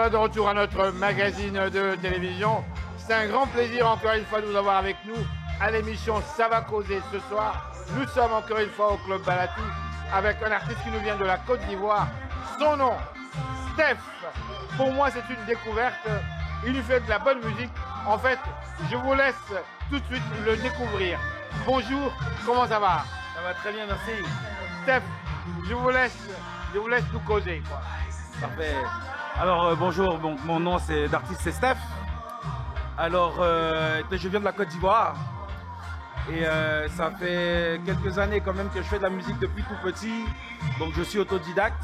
voilà de retour à notre magazine de télévision. C'est un grand plaisir encore une fois de vous avoir avec nous à l'émission Ça va causer ce soir. Nous sommes encore une fois au Club Balatou avec un artiste qui nous vient de la Côte d'Ivoire. Son nom, Steph. Pour moi, c'est une découverte. Il nous fait de la bonne musique. En fait, je vous laisse tout de suite le découvrir. Bonjour, comment ça va? Ça va très bien, merci. Steph, je vous laisse nous causer, quoi. Parfait. Alors bonjour, mon nom d'artiste c'est Steph. Alors je viens de la Côte d'Ivoire et ça fait quelques années quand même que je fais de la musique depuis tout petit. Donc je suis autodidacte.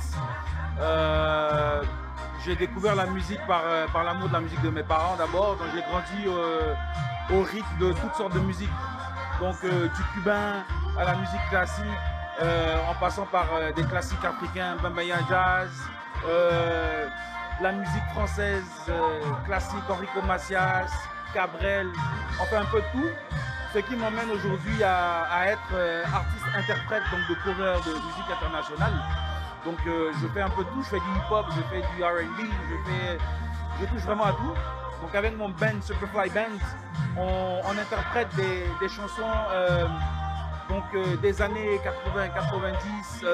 J'ai découvert la musique par l'amour de la musique de mes parents d'abord. Donc j'ai grandi au rythme de toutes sortes de musiques. Donc du cubain à la musique classique, en passant par des classiques africains, Bambaya Jazz, la musique française classique, Enrico Macias, Cabrel, enfin un peu de tout. Ce qui m'emmène aujourd'hui à être artiste-interprète, donc de coureur de musique internationale. Donc je fais un peu de tout, je fais du hip-hop, je fais du R&B, je touche vraiment à tout. Donc avec mon band, Superfly Band, on interprète des chansons des années 80-90,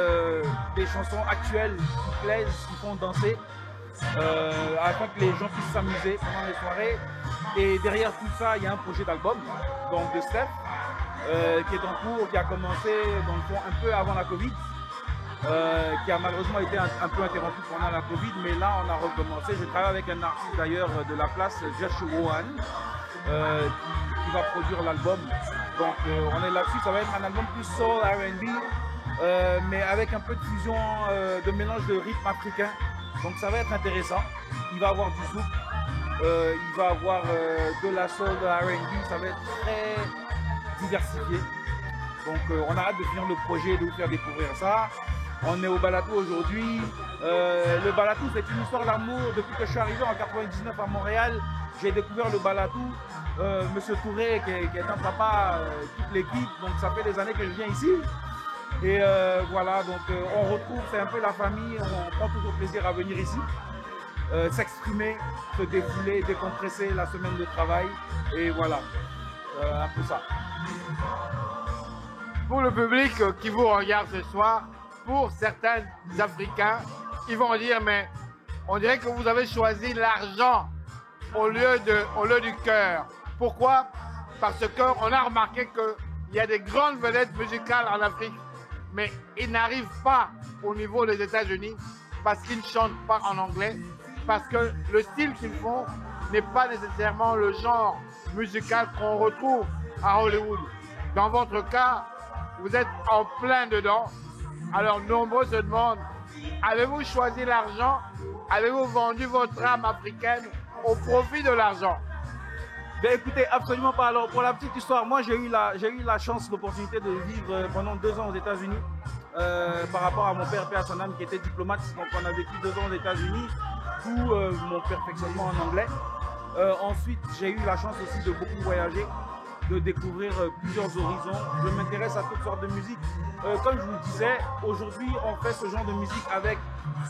des chansons actuelles qui plaisent, qui font danser, afin que les gens puissent s'amuser pendant les soirées. Et derrière tout ça, il y a un projet d'album donc de Steph, qui est en cours, qui a commencé dans le fond un peu avant la Covid, qui a malheureusement été un peu interrompu pendant la Covid, mais là on a recommencé. Je travaille avec un artiste d'ailleurs de la place, Joshua Wohan, qui va produire l'album. Donc on est là-dessus, ça va être un album plus soul, R&B, mais avec un peu de fusion, de mélange de rythme africain. Donc ça va être intéressant. Il va avoir du zouk, il va avoir de la soul, de la R&B, ça va être très diversifié. Donc on a hâte de finir le projet et de vous faire découvrir ça. On est au Balatou aujourd'hui. Le Balatou, c'est une histoire d'amour. Depuis que je suis arrivé en 99 à Montréal, j'ai découvert le Balatou. Monsieur Touré, qui est un papa, toute l'équipe, donc ça fait des années que je viens ici. Et voilà, donc on retrouve, c'est un peu la famille, on prend toujours plaisir à venir ici. S'exprimer, se défouler, décompresser la semaine de travail. Et voilà, un peu ça. Pour le public qui vous regarde ce soir, pour certains Africains, ils vont dire, mais on dirait que vous avez choisi l'argent au lieu du cœur. Pourquoi? Parce qu'on a remarqué qu'il y a des grandes vedettes musicales en Afrique, mais ils n'arrivent pas au niveau des États-Unis parce qu'ils ne chantent pas en anglais, parce que le style qu'ils font n'est pas nécessairement le genre musical qu'on retrouve à Hollywood. Dans votre cas, vous êtes en plein dedans. Alors nombreux se demandent, avez-vous choisi l'argent? Avez-vous vendu votre âme africaine au profit de l'argent? Ben écoutez, absolument pas. Alors pour la petite histoire, moi j'ai eu la chance, l'opportunité de vivre pendant 2 ans aux États-Unis, par rapport à mon père à son âme qui était diplomate. Donc on a vécu 2 ans aux États-Unis, tout mon perfectionnement en anglais. Ensuite j'ai eu la chance aussi de beaucoup voyager, de découvrir plusieurs horizons. Je m'intéresse à toutes sortes de musique. Comme je vous le disais, aujourd'hui on fait ce genre de musique avec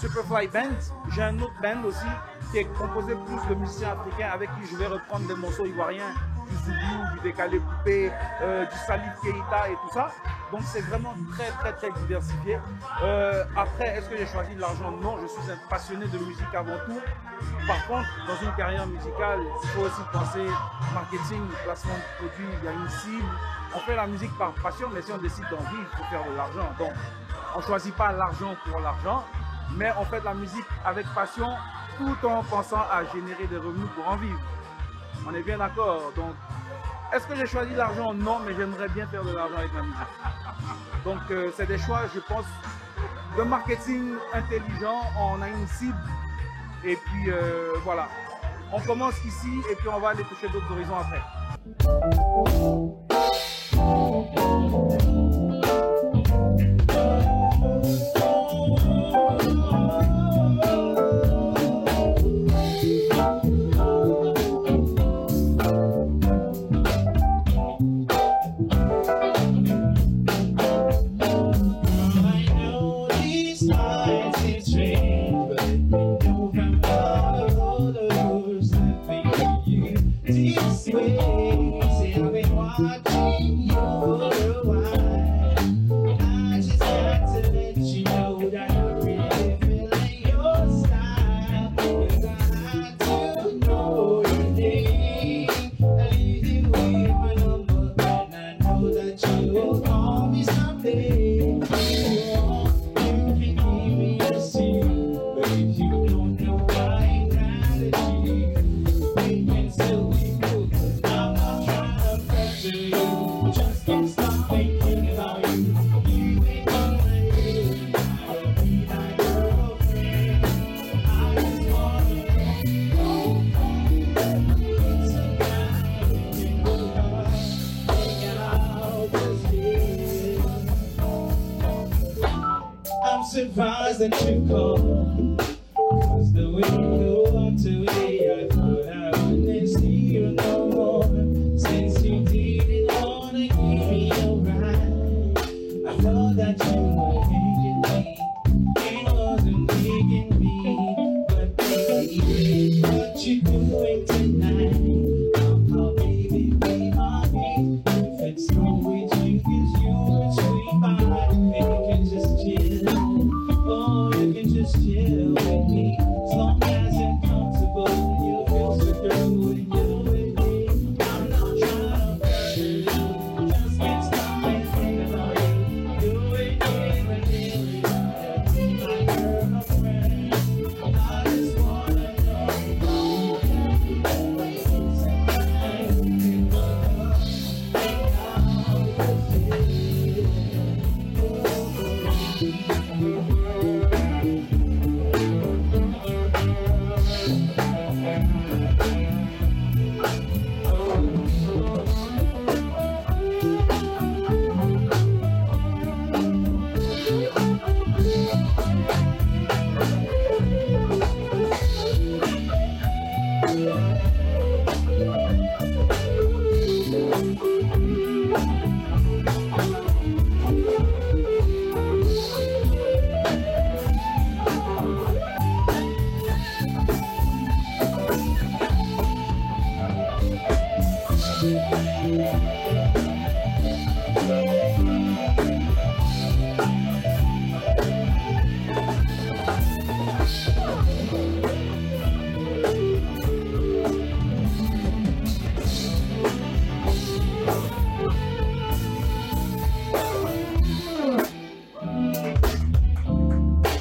Superfly Band. J'ai un autre band aussi qui est composé plus de musiciens africains avec qui je vais reprendre des morceaux ivoiriens, du zoubou, du décalé coupé, du Salif Keita et tout ça. Donc c'est vraiment très diversifié. Après, est-ce que j'ai choisi de l'argent? Non, je suis un passionné de musique avant tout. Par contre, dans une carrière musicale, il faut aussi penser marketing, placement de produits, il y a une cible. On fait la musique par passion, mais si on décide d'en vivre, il faut faire de l'argent. Donc on ne choisit pas l'argent pour l'argent, mais on fait de la musique avec passion tout en pensant à générer des revenus pour en vivre. On est bien d'accord. Donc est-ce que j'ai choisi l'argent? Non, mais j'aimerais bien faire de l'argent avec la musique. Donc c'est des choix, je pense, de marketing intelligent. On a une cible et puis voilà. On commence ici et puis on va aller toucher d'autres horizons après. It's strange, but November. stars that you call. Cause the way you walked away, I thought I wouldn't see you no more. Since you didn't wanna give me a ride, I thought that you were hanging me. It wasn't digging me, but baby, what you doing tonight? Oh, baby, be honest. If it's wrong with you, 'cause you're a sweet pie, you can just chill. Oh, you can just chill with me. As long as you're comfortable and you feel secure when you're with me. I'm not trying to hurt you, just can't stop and think about you. You ain't even really my girlfriend. I just wanna know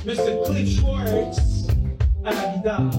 Mr. Cliff Schwartz à la guitare.